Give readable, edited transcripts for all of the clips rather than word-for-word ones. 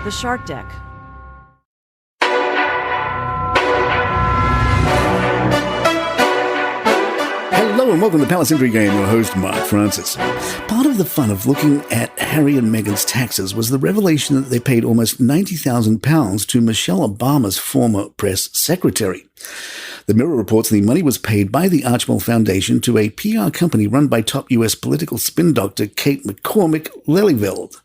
The Shark Deck. Hello and welcome to Palace Intrigue. I'm your host, Mark Francis. Part of the fun of looking at Harry and Meghan's taxes was the revelation that they paid almost £90,000 to Michelle Obama's former press secretary. The Mirror reports the money was paid by the Archwell Foundation to a PR company run by top US political spin doctor Kate McCormick Lelyveld.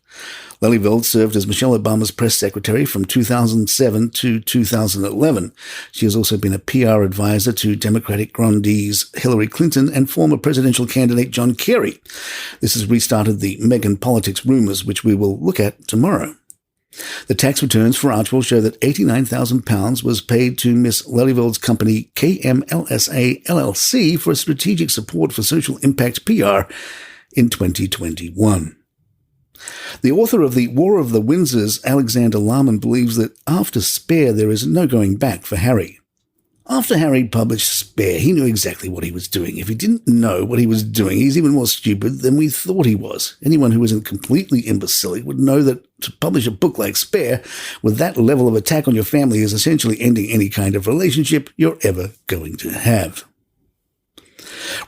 Lelyveld served as Michelle Obama's press secretary from 2007 to 2011. She has also been a PR advisor to Democratic grandees Hillary Clinton and former presidential candidate John Kerry. This has restarted the Meghan politics rumors, which we will look at tomorrow. The tax returns for Archwell show that £89,000 was paid to Miss Lelyveld's company KMLSA LLC for strategic support for social impact PR in 2021. The author of The War of the Windsors, Alexander Larman, believes that after Spare, there is no going back for Harry. After Harry published Spare, he knew exactly what he was doing. If he didn't know what he was doing, he's even more stupid than we thought he was. Anyone who isn't completely imbecilic would know that to publish a book like Spare with that level of attack on your family is essentially ending any kind of relationship you're ever going to have.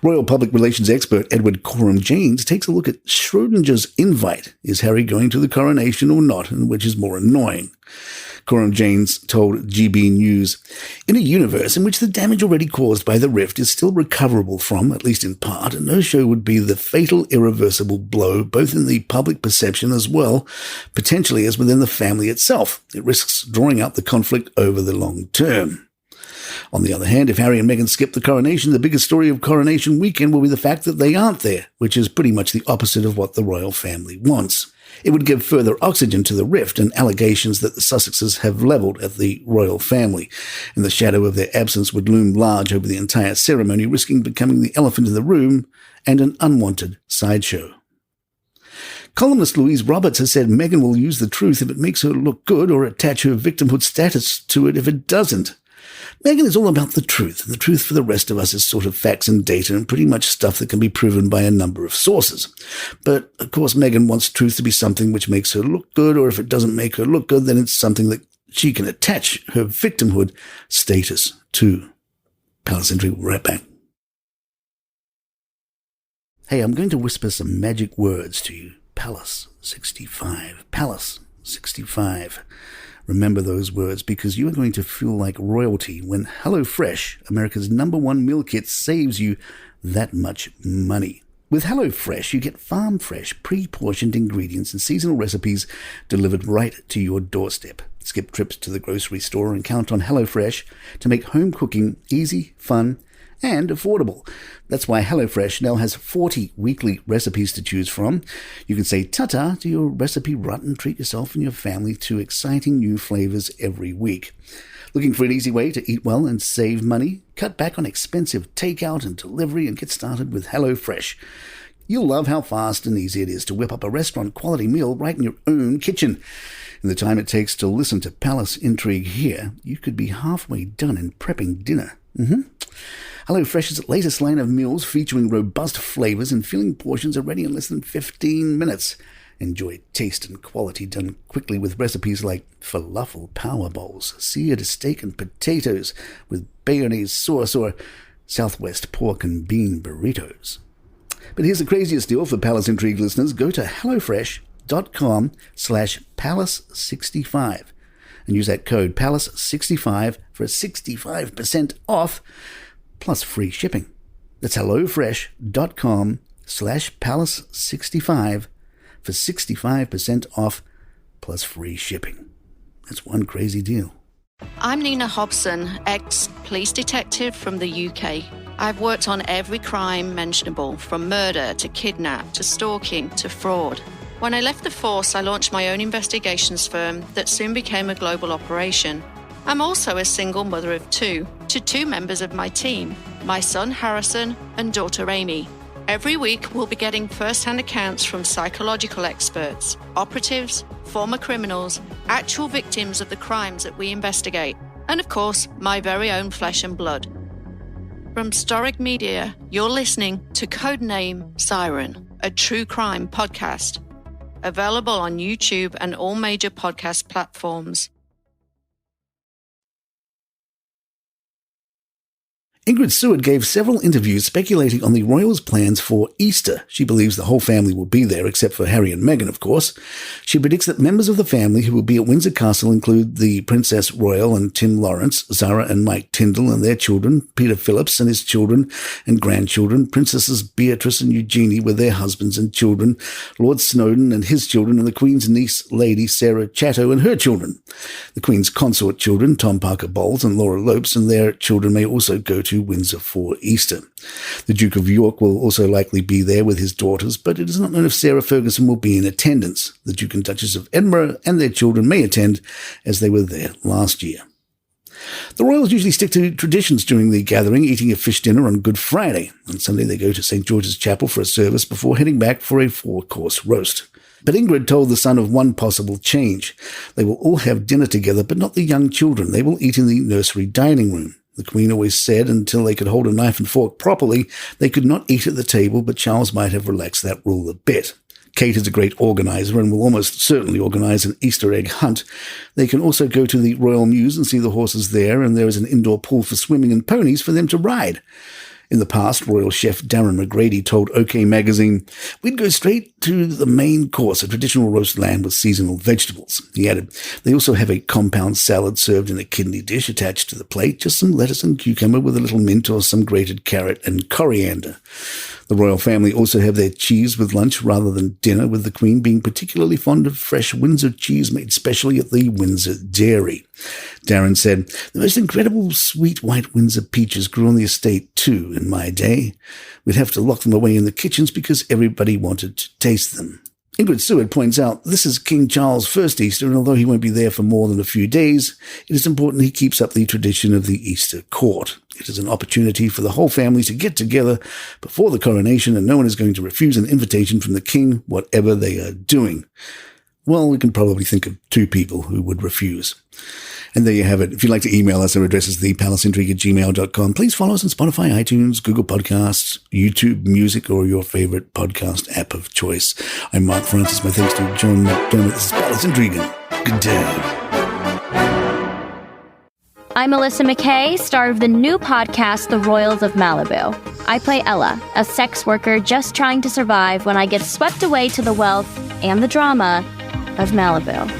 Royal Public Relations expert Edward Coram-Janes takes a look at Schrodinger's invite. Is Harry going to the coronation or not, and which is more annoying? Coram-Janes told GB News, in a universe in which the damage already caused by the rift is still recoverable from, at least in part, a no-show would be the fatal, irreversible blow, both in the public perception as well, potentially as within the family itself. It risks drawing out the conflict over the long term. On the other hand, if Harry and Meghan skip the coronation, the biggest story of coronation weekend will be the fact that they aren't there, which is pretty much the opposite of what the royal family wants. It would give further oxygen to the rift and allegations that the Sussexes have levelled at the royal family, and the shadow of their absence would loom large over the entire ceremony, risking becoming the elephant in the room and an unwanted sideshow. Columnist Louise Roberts has said Meghan will use the truth if it makes her look good or attach her victimhood status to it if it doesn't. Meghan is all about the truth, and the truth for the rest of us is sort of facts and data and pretty much stuff that can be proven by a number of sources. But, of course, Meghan wants truth to be something which makes her look good, or if it doesn't make her look good, then it's something that she can attach her victimhood status to. Palace Intrigue will be right back. Hey, I'm going to whisper some magic words to you. Palace 65. Palace 65. Remember those words, because you are going to feel like royalty when HelloFresh, America's #1 meal kit, saves you that much money. With HelloFresh, you get farm-fresh, pre-portioned ingredients and seasonal recipes delivered right to your doorstep. Skip trips to the grocery store and count on HelloFresh to make home cooking easy, fun, and affordable. That's why HelloFresh now has 40 weekly recipes to choose from. You can say ta-ta to your recipe rut and treat yourself and your family to exciting new flavors every week. Looking for an easy way to eat well and save money? Cut back on expensive takeout and delivery and get started with HelloFresh. You'll love how fast and easy it is to whip up a restaurant-quality meal right in your own kitchen. In the time it takes to listen to Palace Intrigue here, you could be halfway done in prepping dinner. HelloFresh's latest line of meals featuring robust flavors and filling portions are ready in less than 15 minutes. Enjoy taste and quality done quickly with recipes like falafel power bowls, seared steak and potatoes with bayonnaise sauce, or Southwest pork and bean burritos. But here's the craziest deal for Palace Intrigue listeners. Go to hellofresh.com/palace65 and use that code PALACE65 for 65% off plus free shipping. That's hellofresh.com/palace65 for 65% off plus free shipping. That's one crazy deal. I'm Nina Hobson, ex-police detective from the UK. I've worked on every crime mentionable, from murder to kidnap to stalking to fraud. When I left the force, I launched my own investigations firm that soon became a global operation. I'm also a single mother of two, to two members of my team, my son Harrison and daughter Amy. Every week, we'll be getting first-hand accounts from psychological experts, operatives, former criminals, actual victims of the crimes that we investigate, and of course, my very own flesh and blood. From Storic Media, you're listening to Codename Siren, a true crime podcast. Available on YouTube and all major podcast platforms. Ingrid Seward gave several interviews speculating on the royals' plans for Easter. She believes the whole family will be there, except for Harry and Meghan, of course. She predicts that members of the family who will be at Windsor Castle include the Princess Royal and Tim Lawrence, Zara and Mike Tyndall and their children, Peter Phillips and his children and grandchildren, Princesses Beatrice and Eugenie with their husbands and children, Lord Snowdon and his children, and the Queen's niece, Lady Sarah Chatto, and her children. The Queen's consort children, Tom Parker Bowles and Laura Lopes, and their children may also go to Windsor for Easter. The Duke of York will also likely be there with his daughters, but it is not known if Sarah Ferguson will be in attendance. The Duke and Duchess of Edinburgh and their children may attend, as they were there last year. The royals usually stick to traditions during the gathering, eating a fish dinner on Good Friday. On Sunday they go to St. George's Chapel for a service before heading back for a 4-course roast. But Ingrid told The Sun of one possible change. They will all have dinner together, but not the young children. They will eat in the nursery dining room. The Queen always said until they could hold a knife and fork properly, they could not eat at the table, but Charles might have relaxed that rule a bit. Kate is a great organizer and will almost certainly organize an Easter egg hunt. They can also go to the Royal Mews and see the horses there, and there is an indoor pool for swimming and ponies for them to ride. In the past, royal chef Darren McGrady told OK Magazine, "We'd go straight to the main course, a traditional roast lamb with seasonal vegetables." He added, "They also have a compound salad served in a kidney dish attached to the plate, just some lettuce and cucumber with a little mint or some grated carrot and coriander." The royal family also have their cheese with lunch rather than dinner, with the Queen being particularly fond of fresh Windsor cheese made specially at the Windsor Dairy. Darren said, "The most incredible sweet white Windsor peaches grew on the estate too in my day. We'd have to lock them away in the kitchens because everybody wanted to taste them." Ingrid Seward points out this is King Charles' first Easter, and although he won't be there for more than a few days, it is important he keeps up the tradition of the Easter court. It is an opportunity for the whole family to get together before the coronation, and no one is going to refuse an invitation from the king, whatever they are doing. Well, we can probably think of 2 people who would refuse. And there you have it. If you'd like to email us, our address is thepalaceintrigue@gmail.com. Please follow us on Spotify, iTunes, Google Podcasts, YouTube Music, or your favorite podcast app of choice. I'm Mark Francis. My thanks to John McDermott. This is Palace Intrigue. Good day. I'm Alyssa McKay, star of the new podcast, The Royals of Malibu. I play Ella, a sex worker just trying to survive when I get swept away to the wealth and the drama of Malibu.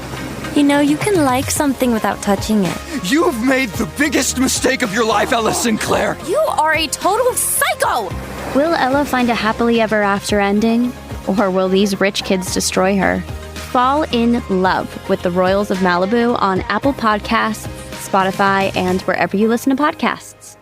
You know, you can like something without touching it. You've made the biggest mistake of your life, Ella Sinclair. You are a total psycho! Will Ella find a happily ever after ending? Or will these rich kids destroy her? Fall in love with The Royals of Malibu on Apple Podcasts, Spotify, and wherever you listen to podcasts.